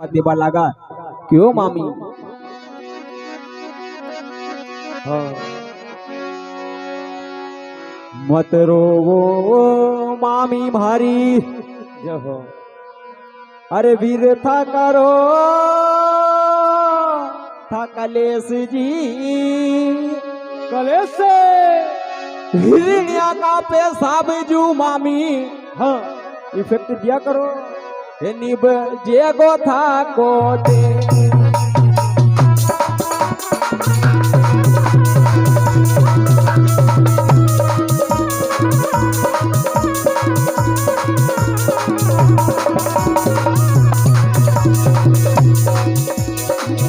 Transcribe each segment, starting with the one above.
देवा लगा क्यों मामी। हाँ। मत रोवो मामी मारी, जय हो। अरे वीर था करो था कलेश जी, कलेश से हिरण्या का पेशाब जू मामी। हाँ इफेक्ट दिया करो हे निब जेगो था को दे।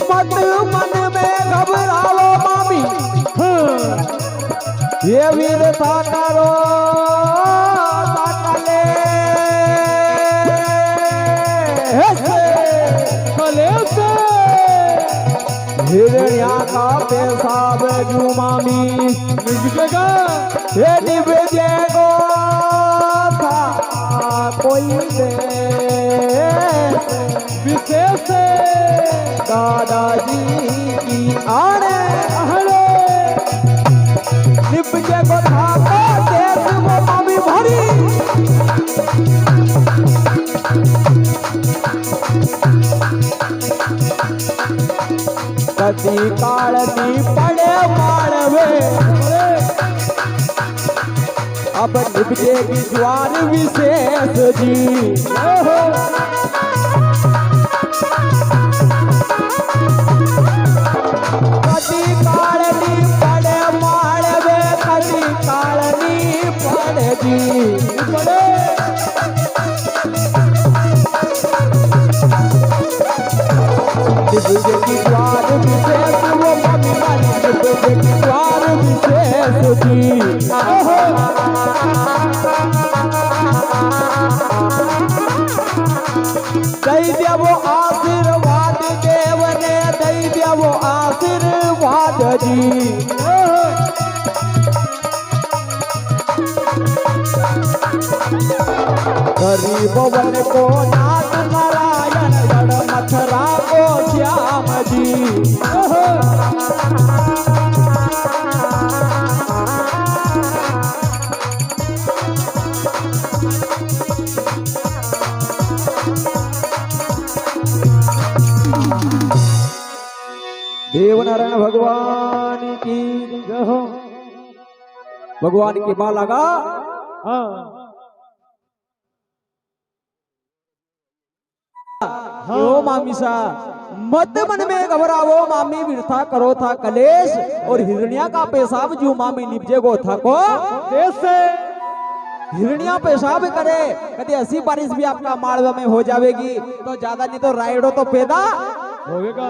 मत मन में घबराओ मामी, ये वीर था करो कलेश से हिरण्या का पेशाब जू मामी। निभेगा ये निभेगो था कोई दे विशेष दादाजी की आने अहरे निभेगो था को देश वो मामी भरी। कदी कालनी पड़े मारवे, अब निभजेगी ज्वार विशेष जी। कदी कालनी पड़े मारवे, कदी कालनी पड़े जी पड़े। निभजेगी ज्वार विशेष वो मामी वाली, निभजेगी ज्वार विशेष जी। दैव्य वो आशीर्वाद देव ने, दैव्य वो आशीर्वाद जी। गरीब वन को नाथ नारायण, जड़ मथुरा को श्याम जी। देवनारायण भगवान की जय हो। भगवान की मां लगा हाँ ओ मामी सा मत मन में घबरावो मामी, विरथा करो था कलेश और हिरण्या का पेशाब जू मामी निपजे गो था को देश से हिरण्या पेशाब करे। कभी ऐसी बारिश भी आपका मालवा में हो जाएगी तो ज्यादा नहीं तो राइडो तो पैदा होगा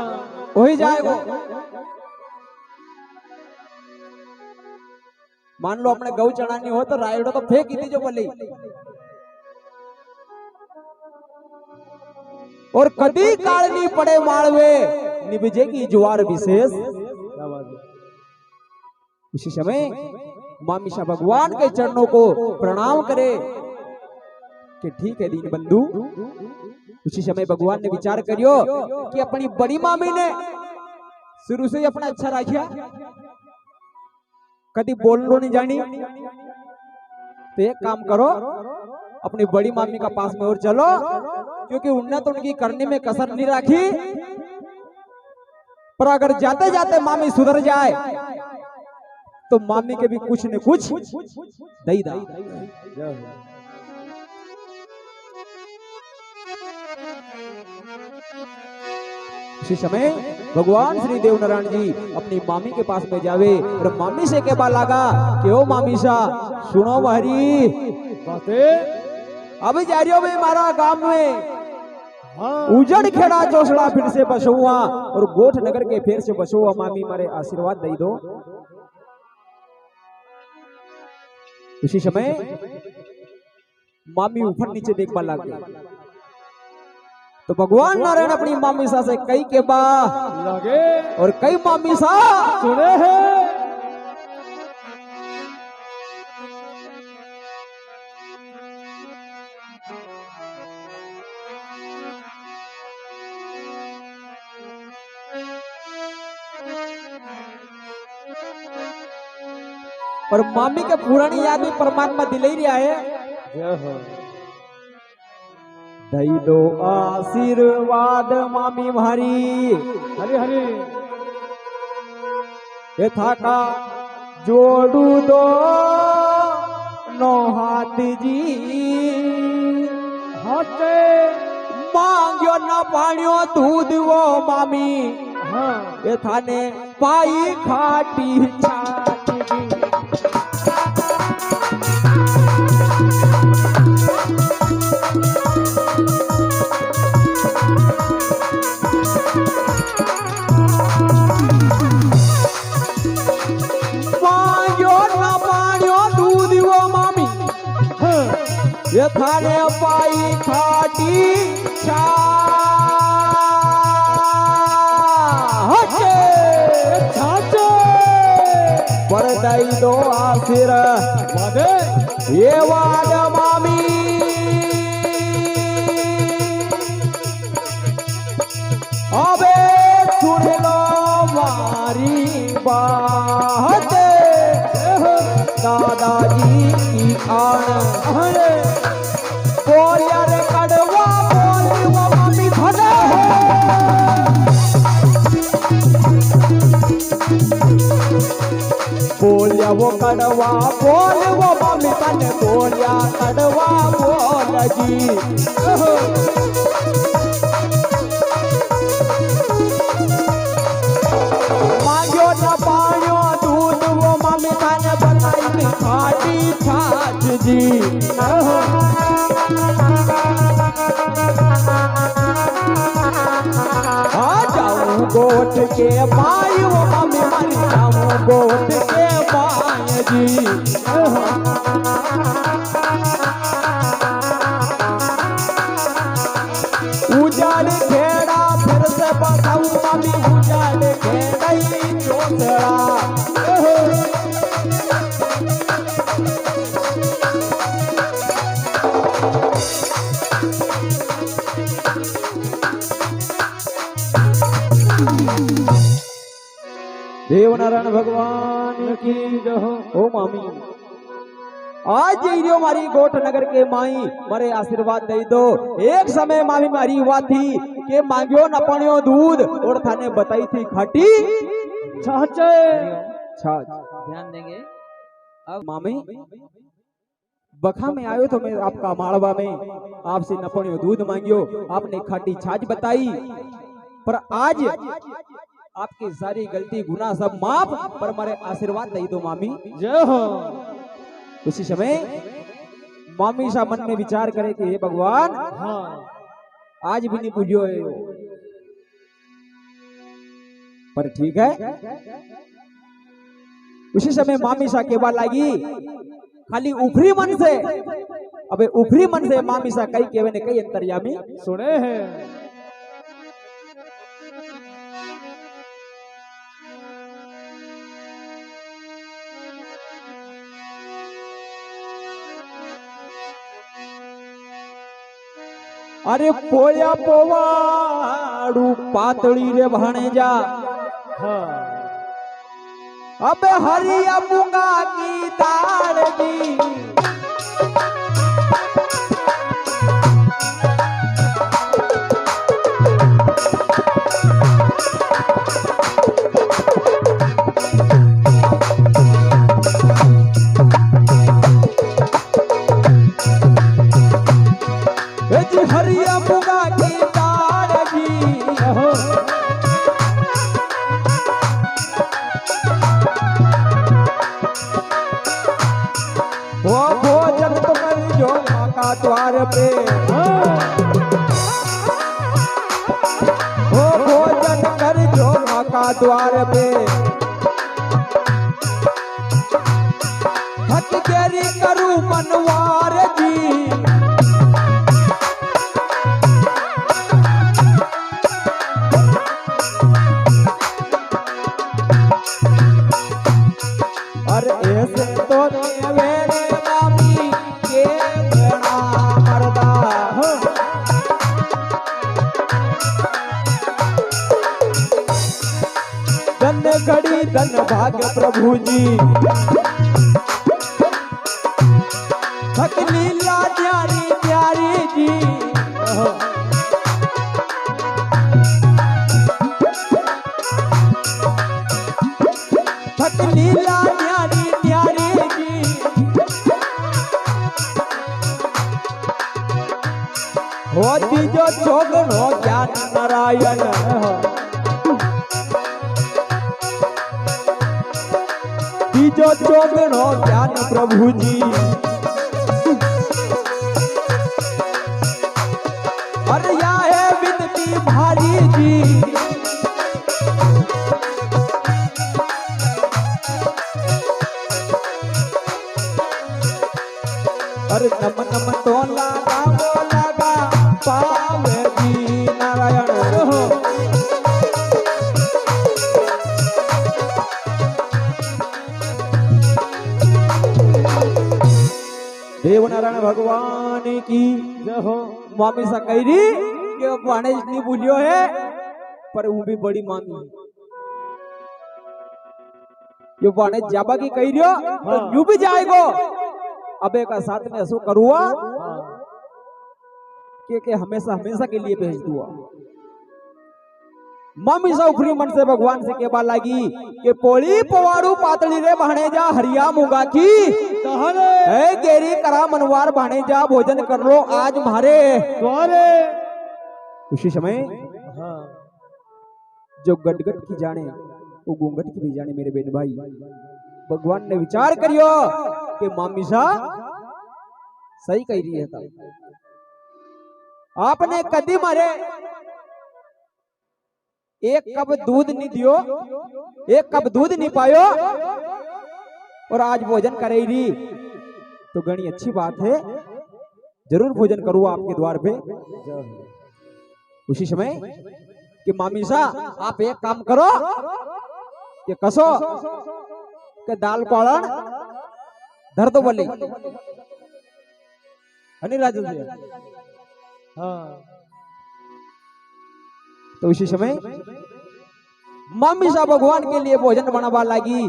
हो ही जाएगा। मान लो अपने गऊ चढ़ानी हो तो राइडो तो फेंक ही थी जो बोली। और कदी कालनी पड़े मालवे, निभजेगी ज्वार विशेष। उसी समय मामीशा भगवान के चरणों को प्रणाम करे कि ठीक है दीन बंधु। उसी समय भगवान ने विचार करियो कि अपनी बड़ी मामी ने शुरू से ही अपना अच्छा रखा, कभी बोल लो नहीं जानी। तो एक काम करो, अपनी बड़ी मामी का पास में और चलो, क्योंकि उनने तो उनकी करने में कसर नहीं रखी। पर अगर जाते जाते मामी सुधर जाए तो मामी के भी कुछ न कुछ दई दा। उसी समय भगवान श्री देवनारायण जी अपनी मामी के पास में जावे और मामी से के बात लगा कि ओ मामी सा सुनो महरी बातें। अभी जा रही हो भाई हमारा गांव में हाँ उजड़ खेड़ा चौसड़ा फिर से बसुआ और गोठ नगर के फिर से बसुआ। मामी मारे आशीर्वाद दे दो। उसी समय मामी ऊपर नीचे देखने लग गई तो भगवान नारायण अपनी मामी सा से कई के बा लगे और कई मामी सा सुने हैं। और मामी के पुरानी याद में परमात्मा दिल ही रहा है। जय हो। दई दो आशीर्वाद मामी मारी, हरी हरी ये थाका जोड़ू दो नो हाथ जी, हाथे मांग्यो ना पाण्यो दूध वो मामी, हाँ ये थाने पाई खाटी छाछ जी। मांग्यो ना पाण्यो दूध वो मामी, हाँ ये थाने पाई खाटी छाछे पर दई दो आशीर्वाद ये वाद मामी, अबे सुन लो मारी बात, दादाजी की आन बोलियर कड़वा बोल वो मामी भले बोलिया वो कड़वा बोल वो मामी तने बोलिया कड़वा बोल जी। मांग्यो न पायो दूध वो मामी तने बनाई खाटी छाछ जी। आ जाऊं गोट के माई वो मामी मर जाऊं गोट के माई जी। उजाड़ खेड़ा फिर से बताऊं मामी उजाड़ खेड़ा ही चोसड़ा। देवनारायण भगवान की जय हो। ओ मामी आज जइयो मारी गोट नगर के माई मरे आशीर्वाद दे दो। एक समय मामी मारी हुआ थी के मांग्यो न पण्यो दूध और थाने बताई थी खाटी छाछे छाछ। ध्यान देंगे। अब मामी बखा में आयो तो मैं आपका माड़वा में आपसे न पण्यो दूध मांगियो, आपने खाटी छाछ बताई, पर आज आपकी सारी गलती गुनाह सब माफ, पर मारे आशीर्वाद दे दो मामी। जय हो। उसी समय मामी सा मन में विचार करे कि हे भगवान हाँ आज भी नहीं पूजो है, पर ठीक है। उसी समय मामी सा केवा लागी खाली उफरी मन से, अबे उफरी मन से मामी सा कई केवे ने कई अंतर्यामी सुने हैं। अरे पोया पोवाड़ू पातड़ी रे भाणे जा, हाँ अबे हरिया मुंगा की दाल जी। हरिया मुंगा की दाल जी हो। वो भोजन तो कर जो माँ का द्वार पे, वो भोजन कर जो माँ का द्वार पे, हट तेरी करूँ मनवार जी। अरे ऐसे तो मेरे मामी के बड़ा मरदा हो। धन घड़ी धन भाग प्रभु जी, ચોગણો જ્ઞાન નારાયણ ત્રીજો ચોગણો જ્ઞાન પ્રભુજી અરે યા હે વિનતી ભારીજી अरे नम नम तो लगा पावे जी नारायण हो देव नारायण भगवान की जय हो। मामी सा कही रही कि गणेश नहीं बोलियो है पर हूँ भी बड़ी मामी यो गणेश जाबा की कही रही हो तो यूं भी जाएगो अबे का साथ में ऐसा करूआ कि हमेशा हमेशा के लिए भेज दूआ। मम्मी सा उखरी मन से भगवान से केबा लागी कि पोड़ी पवाड़ू पातली रे बहने जा हरिया मुगा की है गेरी करा मनवार बहने जा भोजन कर लो आज मारे द्वारे। उसी समय जो गटगट की जाने वो गुंगट की भी जाने मेरे बेन भाई। भगवान ने विचार करियो कि मामी सा सही कह रही है आपने कदी मारे एक कप दूध नहीं दियो एक कप दूध नहीं पायो और आज भोजन करेगी तो घनी अच्छी बात है जरूर भोजन करूँ आपके द्वार पे। उसी समय कि मामी सा आप एक काम करो कि कसो के दाल कोड़न धर दो बोली हनी राजू जी हाँ। तो उसी समय मम्मी सा भगवान के लिए भोजन बनावा लगी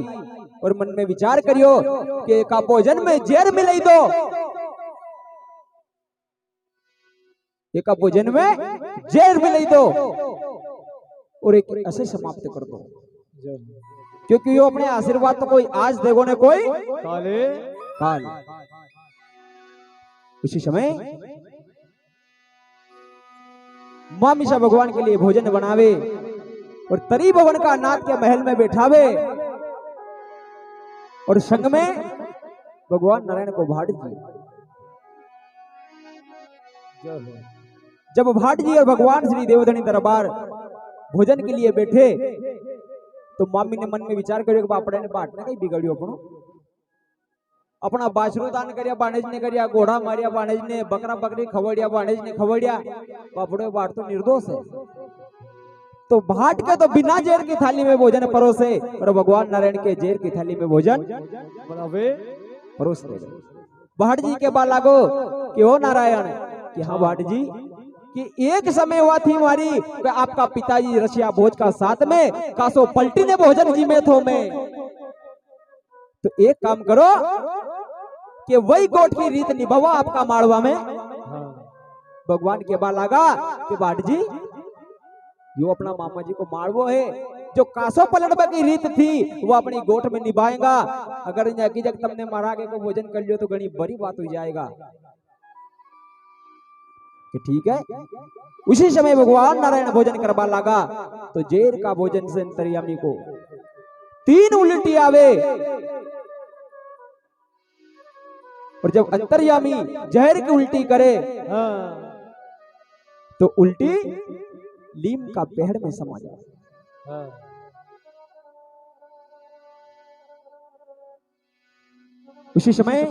और मन में विचार करियो कि का भोजन में जेर मिले दो एक भोजन में जेर मिले दो और एक ऐसे समाप्त कर दो क्योंकि यो अपने आशीर्वाद तो कोई आज देखो ने कोई काले काल। उसी समय मामी सा भगवान के लिए भोजन बनावे और तरी भवन का नाथ के महल में बैठावे और संग में भगवान नारायण को भाट जी। जब भाट जी और भगवान श्री देवधनी दरबार भोजन के लिए बैठे तो मामी ने मन में विचार करियो कि बापड़े ने बाट ने कहीं बिगड़ियो अपना बाछरू दान करिया बाणेज ने करिया घोड़ा मारिया बाणेज ने बकरा बकरी खवड़िया बाणेज ने खवड़िया बापड़े बाट तो निर्दोष है तो भाट के तो बिना जेर की थाली में भोजन परोसे और भगवान नारायण के जेर की थाली में भोजन परोस दे। भाट जी के बाल लागो कि ओ नारायण कि हाँ भाट जी कि एक समय हुआ थी हमारी कि आपका पिताजी रशिया भोज का साथ में कासो पलटी ने भोजन जी में थो में तो एक काम करो कि वही गोट की रीत निभावा आपका माड़वा में। भगवान के बाल लगा कि भाट जी यो अपना मामा जी को मारवो है जो कासो पलटवा की रीत थी वो अपनी गोट में निभाएगा अगर जग तुमने मारा के को भोजन कर लियो तो घनी बड़ी बात हो जाएगा कि ठीक है। उसी समय भगवान नारायण भोजन करवा लगा तो जेर का भोजन से अंतर्यामी को 3 उल्टी आवे और जब अंतर्यामी जहर की उल्टी करे तो उल्टी लीम का पेड़ में समा जाए। उसी समय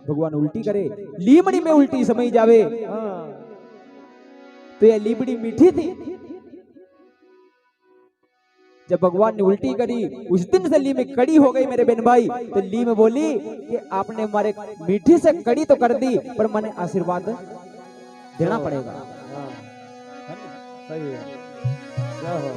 भगवान उल्टी करे लीमड़ी में उल्टी समय जावे तो यह लीमड़ी मीठी थी। जब भगवान ने उल्टी करी उस दिन से लीम कड़ी हो गई मेरे बहन भाई। तो लीम बोली कि आपने हमारे मीठी से कड़ी तो कर दी पर मैंने आशीर्वाद देना पड़ेगा। सही है। क्या हो?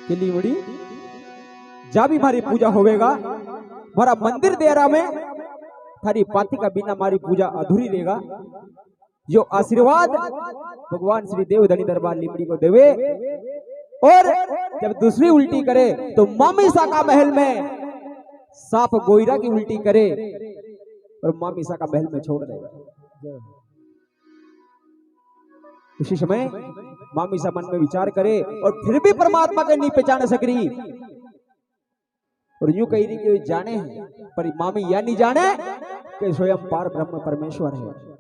कि लीमड़ी जा भी मारी पूजा होवेगा, मारा मंदिर देरा में थारी पाती का बिना मारी पूजा अधूरी रहेगा। जो आशीर्वाद भगवान श्री देव धनी दरबार लीमड़ी को देवे, और जब दूसरी उल्टी करे तो मामीसा का महल में सांप गोइरा की उल्टी करे और मामीसा का महल में छोड़ देगा। उसी समय मामीसा मन में विचार करे और फिर भी परमात्मा के नहीं पहचान सक रही, और यूं कह रही कि जाने हैं, पर मामी यह नहीं जाने कि स्वयं पार ब्रह्म परमेश्वर है।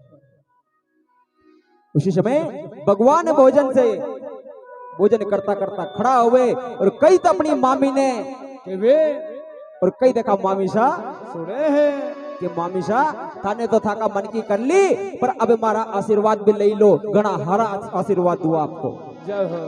उसी समय भगवान भोजन करता करता खड़ा हुए और कई तो अपनी मामी ने वे और कई देखा मामीसा सुने हैं कि मामीसा थाने तो थाका मन की कर ली, पर अब हमारा आशीर्वाद भी ले लो, घना हरा आशीर्वाद हुआ आपको। जय हो।